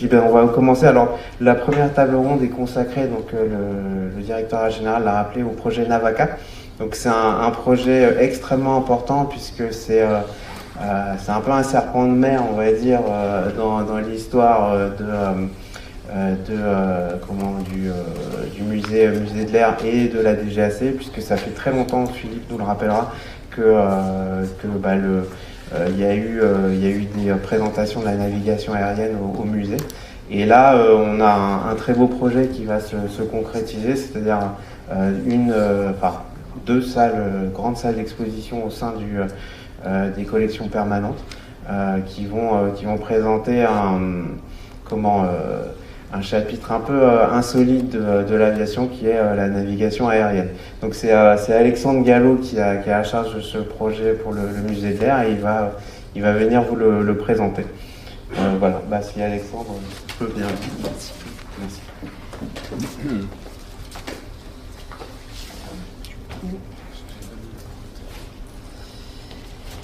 Ben, on va commencer. Alors, la première table ronde est consacrée, donc le directeur général l'a rappelé, au projet Navaka. Donc, c'est un projet extrêmement important puisque c'est un peu un serpent de mer, on va dire, dans l'histoire du musée de l'Air et de la DGAC, puisque ça fait très longtemps, Philippe nous le rappellera, il y a eu des présentations de la navigation aérienne au musée. Et là, on a un très beau projet qui va se concrétiser, c'est-à-dire deux grandes salles d'exposition au sein des collections permanentes qui vont présenter un chapitre un peu insolite de l'aviation qui est la navigation aérienne. Donc c'est Alexandre Gallo qui a à charge de ce projet pour le musée de l'Air et il va venir vous le présenter. Voilà, si Alexandre peut bien. Merci.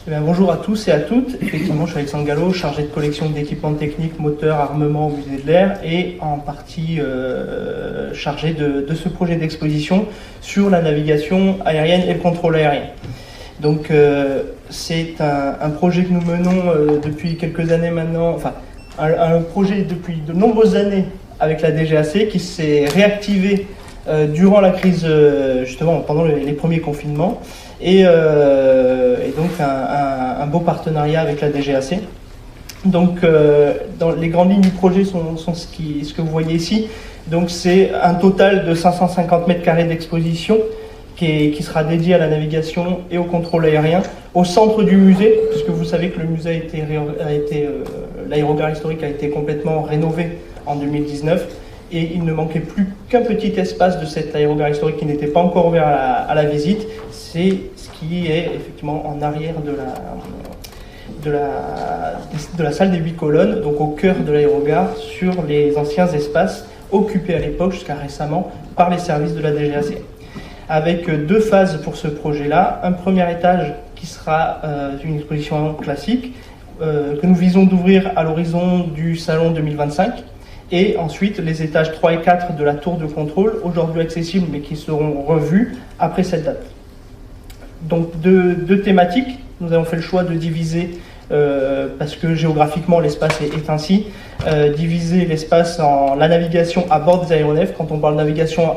Bonjour à tous et à toutes. Effectivement, je suis Alexandre Gallo, chargé de collection d'équipements techniques, moteurs, armements au musée de l'Air et en partie chargé de ce projet d'exposition sur la navigation aérienne et le contrôle aérien. Donc c'est un projet que nous menons depuis quelques années maintenant, un projet depuis de nombreuses années avec la DGAC qui s'est réactivé durant la crise, justement pendant les premiers confinements. Et donc un beau partenariat avec la DGAC. Donc dans les grandes lignes du projet sont ce que vous voyez ici. Donc c'est un total de 550 mètres carrés d'exposition qui sera dédié à la navigation et au contrôle aérien au centre du musée, puisque vous savez que le musée l'aérogare historique a été complètement rénové en 2019 et il ne manquait plus qu'un petit espace de cet aérogare historique qui n'était pas encore ouvert à la visite. C'est ce qui est effectivement en arrière de la salle des 8 colonnes, donc au cœur de l'aérogare, sur les anciens espaces occupés à l'époque, jusqu'à récemment, par les services de la DGAC. Avec deux phases pour ce projet-là. Un premier étage qui sera une exposition classique que nous visons d'ouvrir à l'horizon du salon 2025. Et ensuite les étages 3 et 4 de la tour de contrôle, aujourd'hui accessibles mais qui seront revus après cette date. Donc deux thématiques, nous avons fait le choix de diviser, parce que géographiquement l'espace est ainsi, diviser l'espace en la navigation à bord des aéronefs. Quand on parle de navigation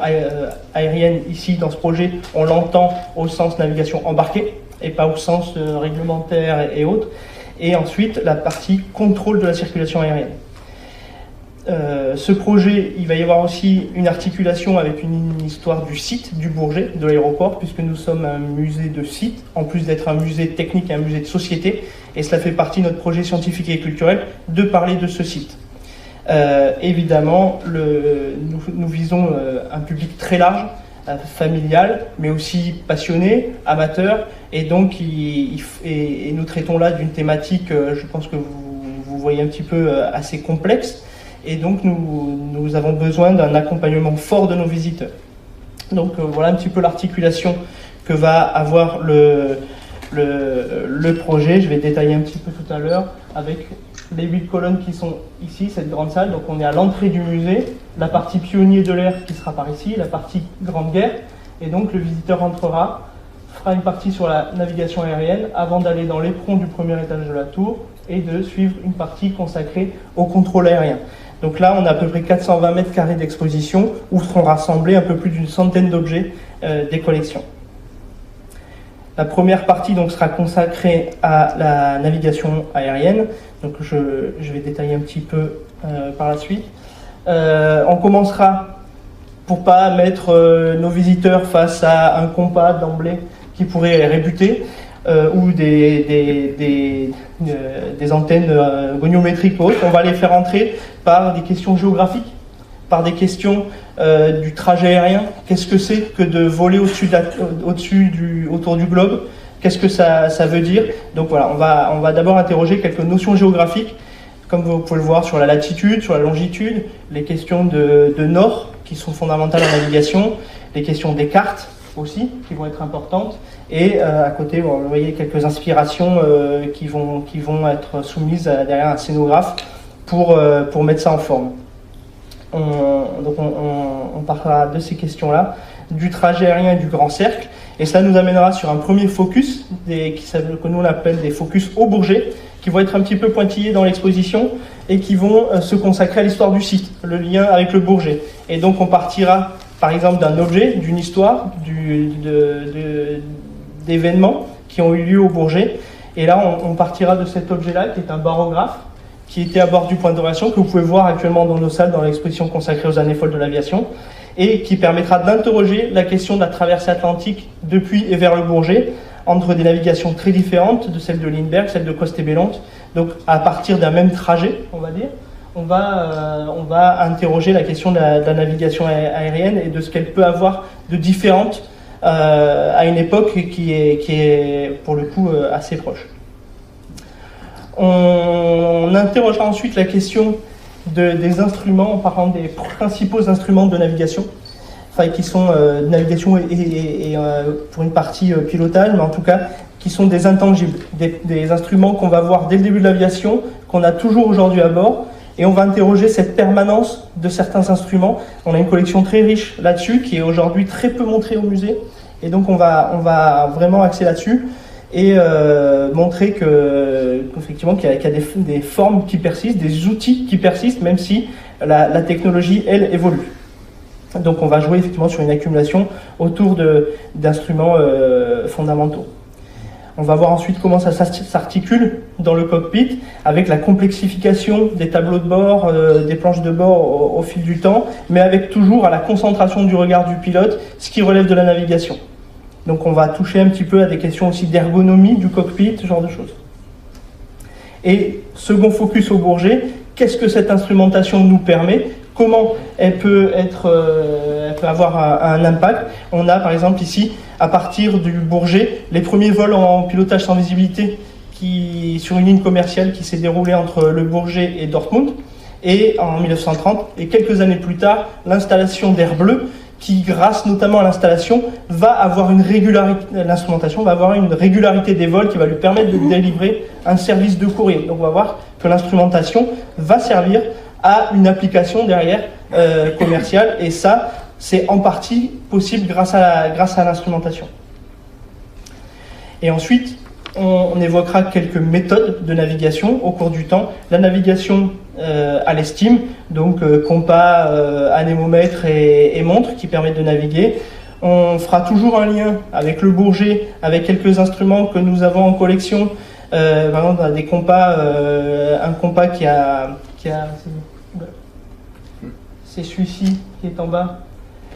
aérienne ici dans ce projet, on l'entend au sens navigation embarquée et pas au sens réglementaire et autres. Et ensuite la partie contrôle de la circulation aérienne. Ce projet, il va y avoir aussi une articulation avec une histoire du site du Bourget, de l'aéroport, puisque nous sommes un musée de site, en plus d'être un musée technique et un musée de société, et cela fait partie de notre projet scientifique et culturel de parler de ce site. Évidemment, nous visons un public très large, familial, mais aussi passionné, amateur, et donc et nous traitons là d'une thématique, je pense que vous voyez un petit peu assez complexe. Et donc nous avons besoin d'un accompagnement fort de nos visiteurs. Donc voilà un petit peu l'articulation que va avoir le projet. Je vais détailler un petit peu tout à l'heure avec les 8 colonnes qui sont ici, cette grande salle. Donc on est à l'entrée du musée, la partie pionnier de l'air qui sera par ici, la partie Grande Guerre. Et donc le visiteur entrera, fera une partie sur la navigation aérienne avant d'aller dans l'éperon du premier étage de la tour et de suivre une partie consacrée au contrôle aérien. Donc là, on a à peu près 420 mètres carrés d'exposition où seront rassemblés un peu plus d'une centaine d'objets des collections. La première partie donc, sera consacrée à la navigation aérienne. Donc je vais détailler un petit peu par la suite. On commencera, pour ne pas mettre nos visiteurs face à un compas d'emblée qui pourrait les rébuter, ou des antennes goniométriques ou autres, on va les faire entrer par des questions géographiques, par des questions du trajet aérien. Qu'est-ce que c'est que de voler autour du globe? Qu'est-ce que ça veut dire? Donc voilà, on va d'abord interroger quelques notions géographiques, comme vous pouvez le voir sur la latitude, sur la longitude, les questions de nord qui sont fondamentales en navigation, les questions des cartes aussi qui vont être importantes. Et à côté, vous voyez quelques inspirations qui vont être soumises derrière un scénographe pour mettre ça en forme. On parlera de ces questions-là, du trajet aérien et du grand cercle, et ça nous amènera sur un premier focus, que nous on appelle des focus au Bourget, qui vont être un petit peu pointillés dans l'exposition et qui vont se consacrer à l'histoire du site, le lien avec le Bourget. Et donc on partira par exemple d'un objet, d'une histoire, d'événements qui ont eu lieu au Bourget, et là on partira de cet objet-là qui est un barographe, qui était à bord du point d'orientation, que vous pouvez voir actuellement dans nos salles, dans l'exposition consacrée aux années folles de l'aviation, et qui permettra d'interroger la question de la traversée atlantique depuis et vers le Bourget, entre des navigations très différentes de celle de Lindbergh, celle de Coste-et-Bellonte. Donc à partir d'un même trajet, on va dire, on va interroger la question de la navigation aérienne et de ce qu'elle peut avoir de différente à une époque qui est pour le coup assez proche. On interrogera ensuite la question des instruments en parlant des principaux instruments de navigation, enfin, qui sont navigation et pour une partie pilotage, mais en tout cas qui sont des intangibles, des instruments qu'on va voir dès le début de l'aviation, qu'on a toujours aujourd'hui à bord, et on va interroger cette permanence de certains instruments. On a une collection très riche là-dessus, qui est aujourd'hui très peu montrée au musée, et donc on va vraiment axer là-dessus, et montrer qu'effectivement qu'il y a des formes qui persistent, des outils qui persistent, même si la technologie, elle, évolue. Donc on va jouer effectivement sur une accumulation autour d'instruments fondamentaux. On va voir ensuite comment ça s'articule dans le cockpit avec la complexification des tableaux de bord, des planches de bord au fil du temps, mais avec toujours à la concentration du regard du pilote, ce qui relève de la navigation. Donc on va toucher un petit peu à des questions aussi d'ergonomie du cockpit, ce genre de choses. Et second focus au Bourget, qu'est-ce que cette instrumentation nous permet ? Comment elle peut avoir un impact ? On a par exemple ici, à partir du Bourget, les premiers vols en pilotage sans visibilité sur une ligne commerciale qui s'est déroulée entre le Bourget et Dortmund, et en 1930, et quelques années plus tard, l'installation d'Air Bleu, qui, grâce notamment à l'installation, va avoir une régularité, l'instrumentation va avoir une régularité des vols qui va lui permettre de délivrer un service de courrier. Donc on va voir que l'instrumentation va servir à une application derrière commerciale, et ça, c'est en partie possible grâce à l'instrumentation. Et ensuite, on évoquera quelques méthodes de navigation au cours du temps. La navigation à l'estime, donc compas, anémomètre et montre qui permettent de naviguer. On fera toujours un lien avec le Bourget, avec quelques instruments que nous avons en collection. Par exemple, on a des compas, un compas qui a c'est celui-ci qui est en bas,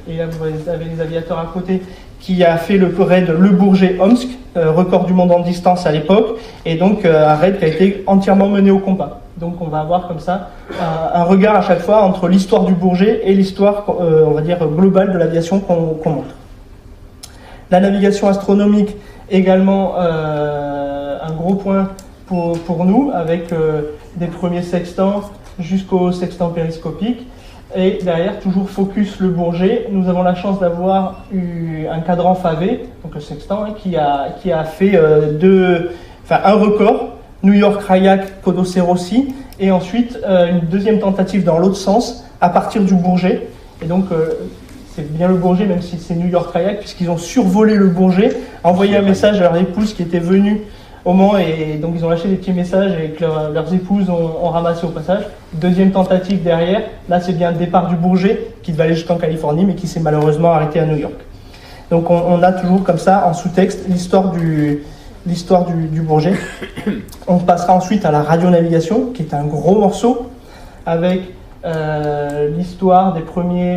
et là vous avez les aviateurs à côté, qui a fait le raid Le Bourget-Omsk, record du monde en distance à l'époque, et donc un raid qui a été entièrement mené au compas. Donc on va avoir comme ça un regard à chaque fois entre l'histoire du Bourget et l'histoire, on va dire, globale de l'aviation qu'on montre. La navigation astronomique, également un gros point pour nous, avec des premiers sextants jusqu'au sextant périscopique. Et derrière, toujours focus le Bourget, nous avons la chance d'avoir eu un cadran Favé, donc le sextant, qui a fait un record, New York-Rayak, Kodosé-Rossi, et ensuite une deuxième tentative dans l'autre sens, à partir du Bourget. Et donc, c'est bien le Bourget, même si c'est New York-Rayak, puisqu'ils ont survolé le Bourget, envoyé un message à leur épouse qui était venue au Mans, et donc ils ont lâché des petits messages et que leurs épouses ont ramassé au passage. Deuxième tentative derrière, là c'est bien le départ du Bourget qui devait aller jusqu'en Californie, mais qui s'est malheureusement arrêté à New York. Donc on a toujours comme ça en sous-texte l'histoire du Bourget. On passera ensuite à la radionavigation, qui est un gros morceau, avec l'histoire de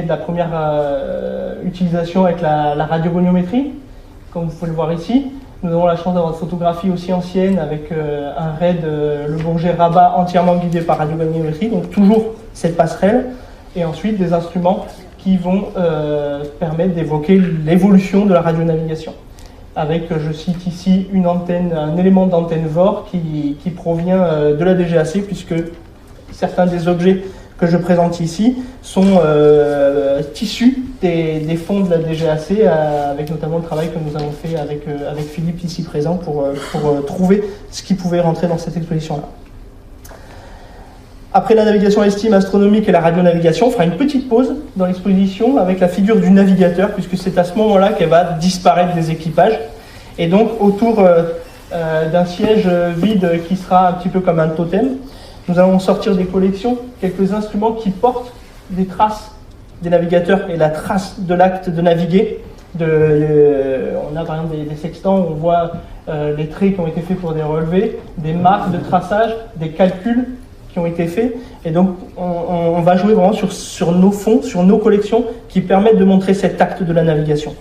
la première utilisation avec la radiogoniométrie, comme vous pouvez le voir ici. Nous avons la chance d'avoir une photographie aussi ancienne avec un raid, le Bourget-Rabat, entièrement guidé par radiogoniométrie, donc toujours cette passerelle, et ensuite des instruments qui vont permettre d'évoquer l'évolution de la radionavigation. Avec, je cite ici, un élément d'antenne VOR qui provient de la DGAC, puisque certains des objets que je présente ici sont tissus des fonds de la DGAC, avec notamment le travail que nous avons fait avec Philippe ici présent pour trouver ce qui pouvait rentrer dans cette exposition-là. Après la navigation maritime, astronomique et la radionavigation, on fera une petite pause dans l'exposition avec la figure du navigateur, puisque c'est à ce moment-là qu'elle va disparaître des équipages. Et donc, autour d'un siège vide qui sera un petit peu comme un totem, nous allons sortir des collections quelques instruments qui portent des traces des navigateurs et la trace de l'acte de naviguer. On a par exemple des sextants où on voit les traits qui ont été faits pour des relevés, des marques de traçage, des calculs qui ont été faits. Et donc on va jouer vraiment sur nos fonds, sur nos collections qui permettent de montrer cet acte de la navigation.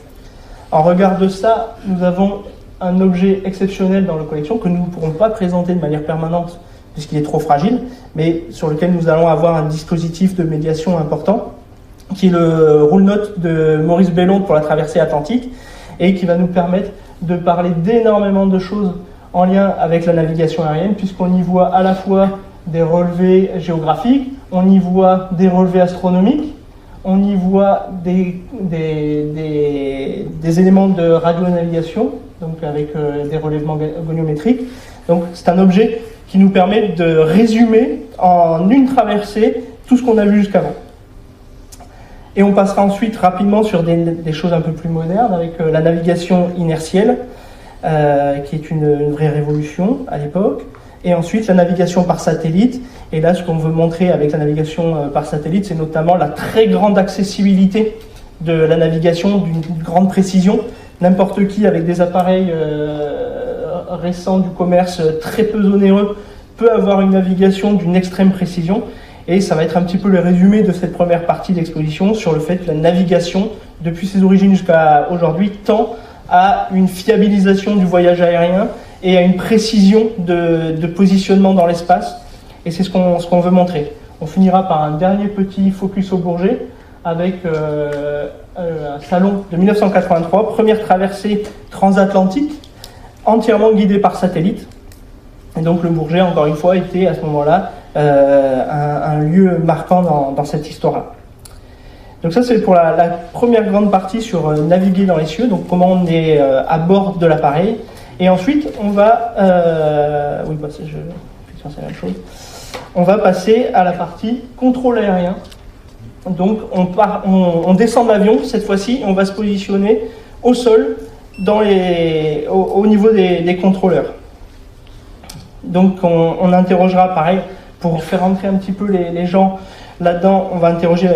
En regard de ça, nous avons un objet exceptionnel dans la collection que nous ne pourrons pas présenter de manière permanente puisqu'il est trop fragile, mais sur lequel nous allons avoir un dispositif de médiation important, qui est le rule-note de Maurice Bellon pour la traversée atlantique, et qui va nous permettre de parler d'énormément de choses en lien avec la navigation aérienne, puisqu'on y voit à la fois des relevés géographiques, on y voit des relevés astronomiques, on y voit des éléments de radionavigation, donc avec des relèvements goniométriques. Donc c'est un objet qui nous permet de résumer en une traversée tout ce qu'on a vu jusqu'avant. Et on passera ensuite rapidement sur des choses un peu plus modernes avec la navigation inertielle, qui est une vraie révolution à l'époque. Et ensuite la navigation par satellite. Et là, ce qu'on veut montrer avec la navigation par satellite, c'est notamment la très grande accessibilité de la navigation, d'une grande précision. N'importe qui avec des appareils récents du commerce très peu onéreux peut avoir une navigation d'une extrême précision. Et ça va être un petit peu le résumé de cette première partie d'exposition sur le fait que la navigation, depuis ses origines jusqu'à aujourd'hui, tend à une fiabilisation du voyage aérien et à une précision de positionnement dans l'espace. Et c'est ce qu'on veut montrer. On finira par un dernier petit focus au Bourget avec un salon de 1983, première traversée transatlantique, entièrement guidée par satellite. Et donc le Bourget, encore une fois, était à ce moment-là un lieu marquant dans cette histoire-là. Donc ça, c'est pour la première grande partie sur naviguer dans les cieux, donc comment on est à bord de l'appareil. Et ensuite, on va... c'est la même chose. On va passer à la partie contrôle aérien. Donc on descend de l'avion, cette fois-ci, on va se positionner au sol au niveau des contrôleurs. Donc on interrogera, pareil, pour faire entrer un petit peu les gens là-dedans, on va interroger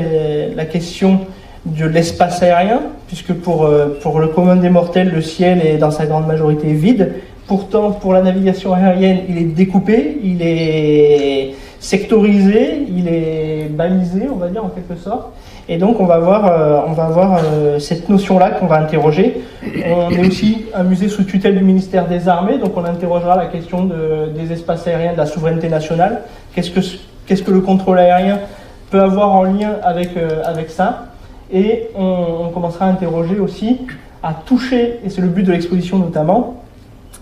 la question de l'espace aérien, puisque pour le commun des mortels, le ciel est dans sa grande majorité vide. Pourtant, pour la navigation aérienne, il est découpé, il est sectorisé, il est balisé, on va dire, en quelque sorte. Et donc, on va avoir cette notion-là qu'on va interroger. On est aussi un musée sous tutelle du ministère des Armées, donc on interrogera la question des espaces aériens, de la souveraineté nationale. Qu'est-ce que le contrôle aérien peut avoir en lien avec ça? Et on commencera à interroger aussi, à toucher, et c'est le but de l'exposition notamment,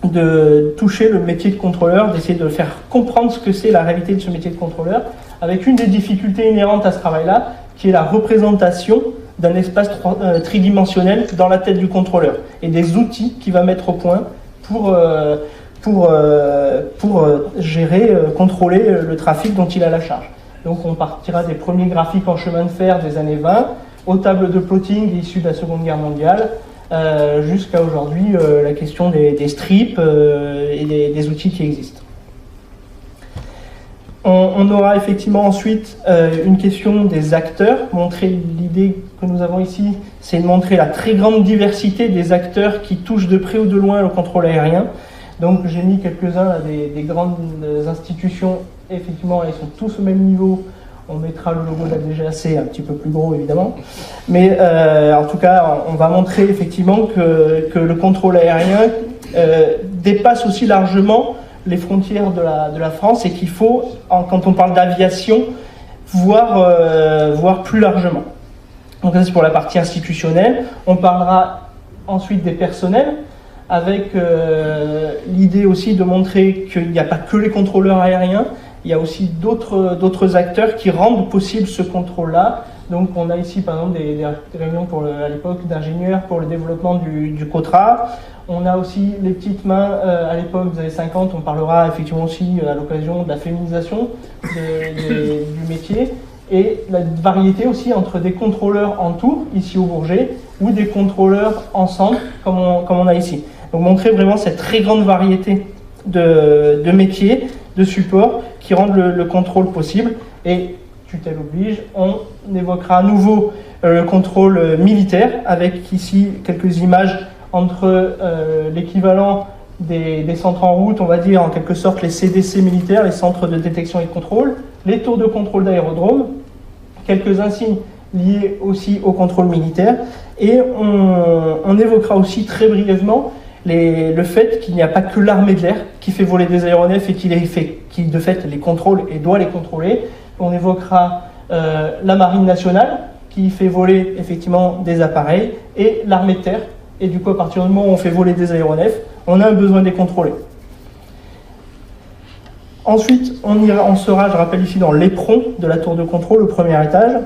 de toucher le métier de contrôleur, d'essayer de faire comprendre ce que c'est la réalité de ce métier de contrôleur, avec une des difficultés inhérentes à ce travail-là, qui est la représentation d'un espace tridimensionnel dans la tête du contrôleur, et des outils qu'il va mettre au point pour gérer, contrôler le trafic dont il a la charge. Donc on partira des premiers graphiques en chemin de fer des années 20, aux tables de plotting issues de la Seconde Guerre mondiale, jusqu'à aujourd'hui la question des strips et des outils qui existent. On aura effectivement ensuite une question des acteurs. L'idée que nous avons ici, c'est de montrer la très grande diversité des acteurs qui touchent de près ou de loin le contrôle aérien. Donc j'ai mis quelques-uns des grandes institutions, effectivement ils sont tous au même niveau. On mettra le logo de la DGAC un petit peu plus gros évidemment. Mais en tout cas, on va montrer effectivement que le contrôle aérien dépasse aussi largement les frontières de la France et qu'il faut, quand on parle d'aviation, voir plus largement. Donc ça c'est pour la partie institutionnelle. On parlera ensuite des personnels, avec l'idée aussi de montrer qu'il n'y a pas que les contrôleurs aériens, il y a aussi d'autres acteurs qui rendent possible ce contrôle-là, Donc on a ici par exemple des réunions à l'époque d'ingénieurs pour le développement du COTRA. On a aussi les petites mains à l'époque des années 50, on parlera effectivement aussi à l'occasion de la féminisation du métier. Et la variété aussi entre des contrôleurs en tour, ici au Bourget, ou des contrôleurs ensemble, comme on a ici. Donc montrer vraiment cette très grande variété de métiers, de supports, qui rendent le contrôle possible. Et tutelle oblige, on évoquera à nouveau le contrôle militaire, avec ici quelques images entre l'équivalent des centres en route, on va dire en quelque sorte les CDC militaires, les centres de détection et de contrôle, les tours de contrôle d'aérodrome, quelques insignes liés aussi au contrôle militaire, et on évoquera aussi très brièvement le fait qu'il n'y a pas que l'armée de l'air qui fait voler des aéronefs et qui de fait les contrôle et doit les contrôler. On évoquera la marine nationale qui fait voler effectivement des appareils, et l'armée de terre. Et du coup, à partir du moment où on fait voler des aéronefs, on a un besoin de les contrôler. Ensuite, on sera, je rappelle ici, dans l'éperon de la tour de contrôle, au premier étage.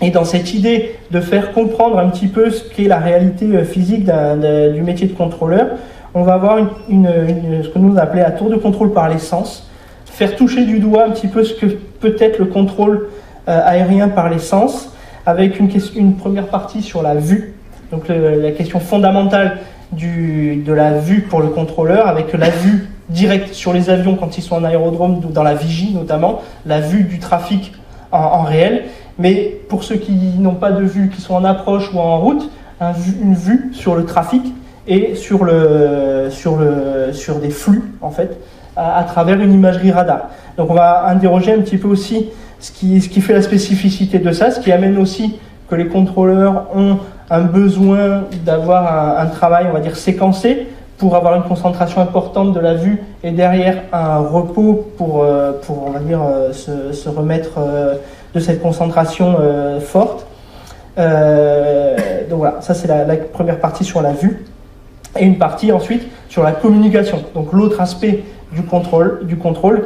Et dans cette idée de faire comprendre un petit peu ce qu'est la réalité physique du métier de contrôleur, on va avoir ce que nous appelons la tour de contrôle par les sens, faire toucher du doigt un petit peu ce que peut être le contrôle aérien par les sens, avec une première partie sur la vue, donc la question fondamentale de la vue pour le contrôleur, avec la vue directe sur les avions quand ils sont en aérodrome, ou dans la vigie notamment, la vue du trafic en réel. Mais pour ceux qui n'ont pas de vue, qui sont en approche ou en route, une vue sur le trafic et sur des flux en fait, à travers une imagerie radar. Donc on va interroger un petit peu aussi ce qui fait la spécificité de ça, ce qui amène aussi que les contrôleurs ont un besoin d'avoir un travail, on va dire, séquencé, pour avoir une concentration importante de la vue, et derrière un repos pour on va dire, se remettre de cette concentration forte. Donc voilà, ça c'est la première partie sur la vue, et une partie ensuite sur la communication. Donc l'autre aspect du contrôle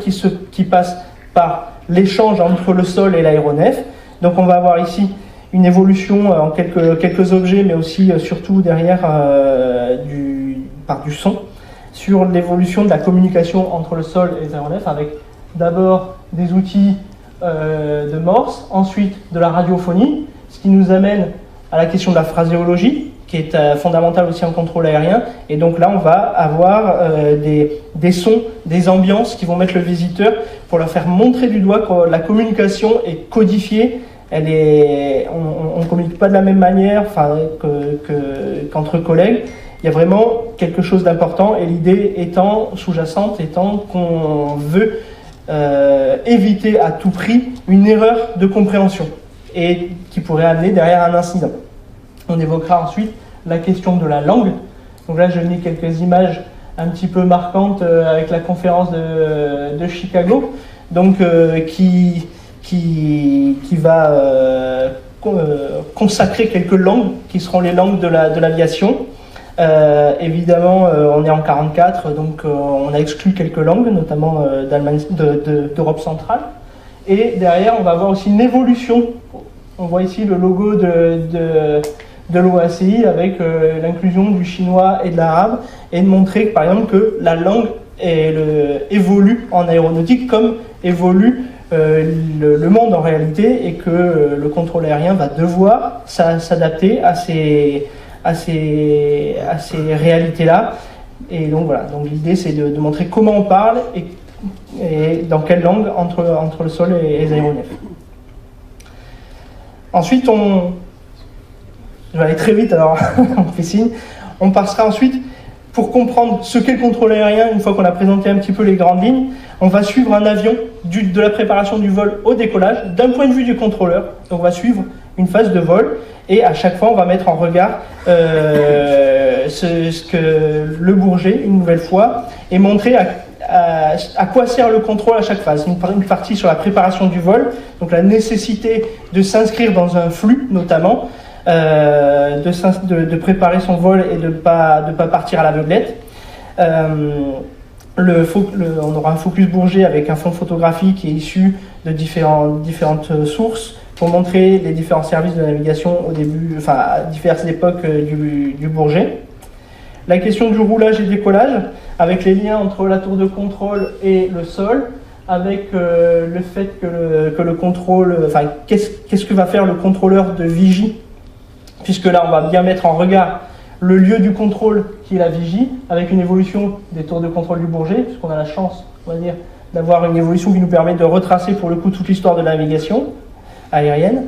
qui passe par l'échange entre le sol et l'aéronef. Donc on va avoir ici une évolution en quelques objets, mais aussi surtout derrière par du son, sur l'évolution de la communication entre le sol et les aéronefs, avec d'abord des outils de morse, ensuite de la radiophonie, ce qui nous amène à la question de la phraséologie, qui est fondamentale aussi en contrôle aérien. Et donc là, on va avoir des sons, des ambiances qui vont mettre le visiteur pour leur faire montrer du doigt que la communication est codifiée. On ne communique pas de la même manière qu'entre collègues. Il y a vraiment quelque chose d'important, et l'idée sous-jacente étant qu'on veut éviter à tout prix une erreur de compréhension, et qui pourrait amener derrière un incident. On évoquera ensuite la question de la langue. Donc là, je mis quelques images un petit peu marquantes avec la conférence de Chicago, donc qui va consacrer quelques langues qui seront les langues de l'aviation. Évidemment, on est en 1944, donc on a exclu quelques langues, notamment d'Europe centrale. Et derrière, on va avoir aussi une évolution. On voit ici le logo de l'OACI avec l'inclusion du chinois et de l'arabe, et de montrer par exemple que la langue évolue en aéronautique comme évolue le monde en réalité, et que le contrôle aérien va devoir s'adapter à ces réalités-là. Et donc voilà, donc l'idée c'est de montrer comment on parle et dans quelle langue entre le sol et les aéronefs. Ensuite, je vais aller très vite, alors on fait signe. On passera ensuite, pour comprendre ce qu'est le contrôle aérien, une fois qu'on a présenté un petit peu les grandes lignes, on va suivre un avion de la préparation du vol au décollage, d'un point de vue du contrôleur. Donc on va suivre une phase de vol, et à chaque fois on va mettre en regard ce que le Bourget, une nouvelle fois, et montrer à quoi sert le contrôle à chaque phase. Une partie sur la préparation du vol, donc la nécessité de s'inscrire dans un flux notamment, de préparer son vol et de pas partir à l'aveuglette. On aura un focus Bourget avec un fond photographique qui est issu de différentes sources, pour montrer les différents services de navigation au début, enfin à diverses époques du Bourget. La question du roulage et décollage, avec les liens entre la tour de contrôle et le sol, avec le fait que le contrôle, enfin qu'est-ce que va faire le contrôleur de vigie, puisque là on va bien mettre en regard le lieu du contrôle qui est la vigie, avec une évolution des tours de contrôle du Bourget, puisqu'on a la chance, on va dire, d'avoir une évolution qui nous permet de retracer pour le coup toute l'histoire de la navigation aérienne,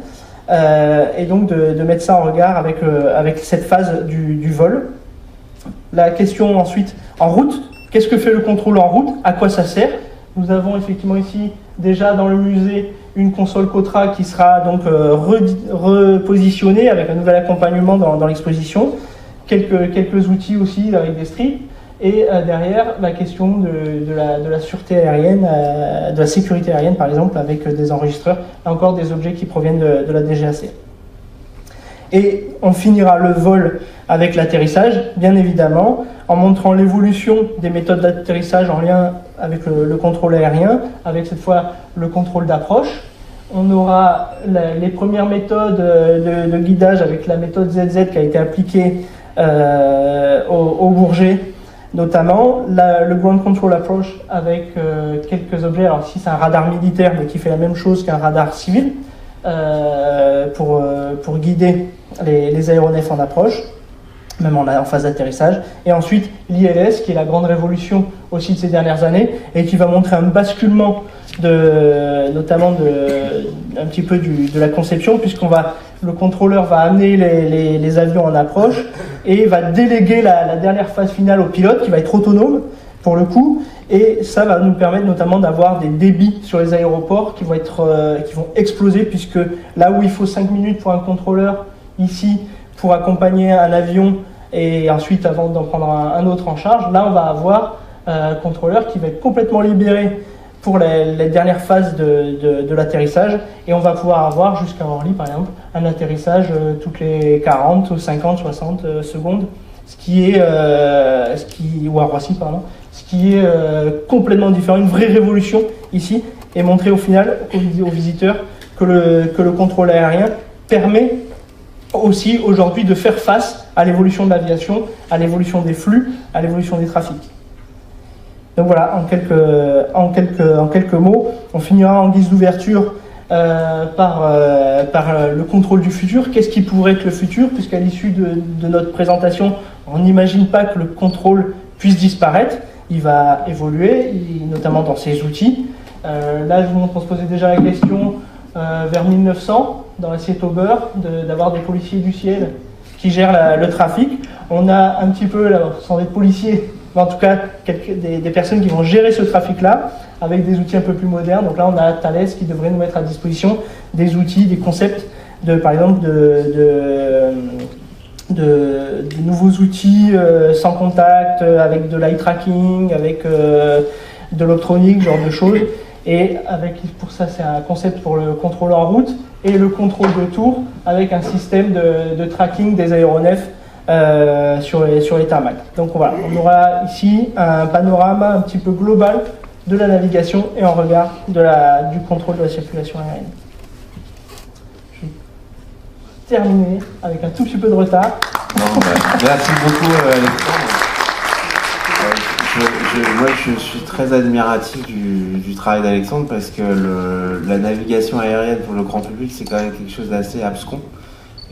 et donc de mettre ça en regard avec cette phase du vol. La question ensuite, en route, qu'est-ce que fait le contrôle en route? À quoi ça sert? Nous avons effectivement ici, déjà dans le musée, une console Cotra qui sera donc repositionnée avec un nouvel accompagnement dans l'exposition. Quelques outils aussi avec des strips. Et derrière, la question de la sûreté aérienne, de la sécurité aérienne par exemple, avec des enregistreurs, là encore des objets qui proviennent de la DGAC. Et on finira le vol avec l'atterrissage, bien évidemment, en montrant l'évolution des méthodes d'atterrissage en lien avec le contrôle aérien, avec cette fois le contrôle d'approche. On aura les premières méthodes de guidage avec la méthode ZZ qui a été appliquée au Bourget, notamment le Ground Control Approach avec quelques objets. Alors ici c'est un radar militaire mais qui fait la même chose qu'un radar civil pour guider les aéronefs en approche, même en phase d'atterrissage. Et ensuite l'ILS qui est la grande révolution aussi de ces dernières années et qui va montrer un basculement notamment un petit peu de la conception, le contrôleur va amener les avions en approche et va déléguer la dernière phase finale au pilote qui va être autonome pour le coup, et ça va nous permettre notamment d'avoir des débits sur les aéroports qui vont exploser, puisque là où il faut 5 minutes pour un contrôleur ici pour accompagner un avion et ensuite avant d'en prendre un autre en charge, là on va avoir un contrôleur qui va être complètement libéré pour les dernières phases de l'atterrissage, et on va pouvoir avoir jusqu'à Orly par exemple un atterrissage toutes les 40, 50, 60 secondes, ou à Roissy pardon, ce qui est complètement différent, une vraie révolution ici, et montrer au final aux visiteurs que le contrôle aérien permet aussi aujourd'hui de faire face à l'évolution de l'aviation, à l'évolution des flux, à l'évolution des trafics. Donc voilà, en quelques mots, on finira en guise d'ouverture par le contrôle du futur. Qu'est-ce qui pourrait être le futur? Puisqu'à l'issue de notre présentation, on n'imagine pas que le contrôle puisse disparaître. Il va évoluer, notamment dans ses outils. Là, je vous montre, on se posait déjà la question vers 1900, dans l'assiette au beurre, d'avoir des policiers du ciel qui gèrent le trafic. On a un petit peu, là, sans être policiers, mais en tout cas des personnes qui vont gérer ce trafic-là, avec des outils un peu plus modernes. Donc là, on a Thales qui devrait nous mettre à disposition des outils, des concepts, par exemple de nouveaux outils sans contact, avec de l'eye tracking, avec de l'optronique, ce genre de choses. Et pour ça, c'est un concept pour le contrôle en route et le contrôle de tour avec un système de tracking des aéronefs sur les tarmacs. Donc voilà, on aura ici un panorama un petit peu global de la navigation et en regard du contrôle de la circulation aérienne. Je vais terminer avec un tout petit peu de retard. Merci beaucoup Alexandre. Moi je suis très admiratif du travail d'Alexandre, parce que la navigation aérienne pour le grand public c'est quand même quelque chose d'assez abscon.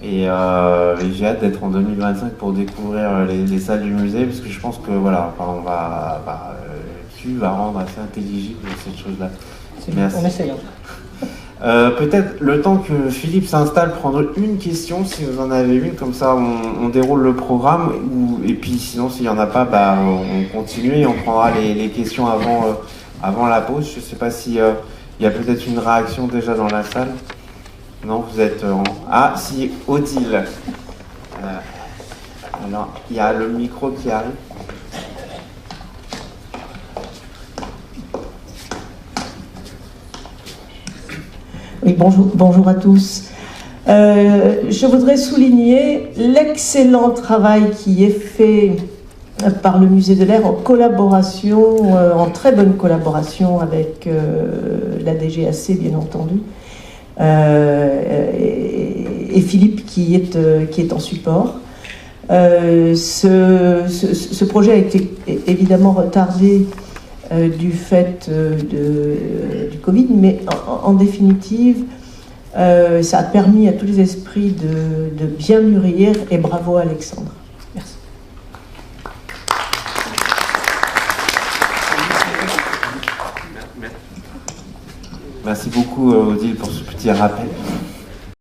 Et j'ai hâte d'être en 2025 pour découvrir les salles du musée, parce que je pense que voilà, tu vas rendre assez intelligible cette chose-là. Merci. On essaye. Peut-être le temps que Philippe s'installe, prendre une question si vous en avez une, comme ça on déroule le programme, et puis sinon s'il n'y en a pas, on continue et on prendra les questions avant la pause. Je ne sais pas s'il y a peut-être une réaction déjà dans la salle. Non, vous êtes Ah si, Odile. Alors, il y a le micro qui arrive. Oui, bonjour à tous. Je voudrais souligner l'excellent travail qui est fait par le Musée de l'Air en très bonne collaboration avec la DGAC, bien entendu, et Philippe qui est en support. Ce projet a été évidemment retardé du fait du Covid, mais en définitive, ça a permis à tous les esprits de bien mûrir, et bravo Alexandre. Merci. Merci beaucoup Odile pour ce petit rappel.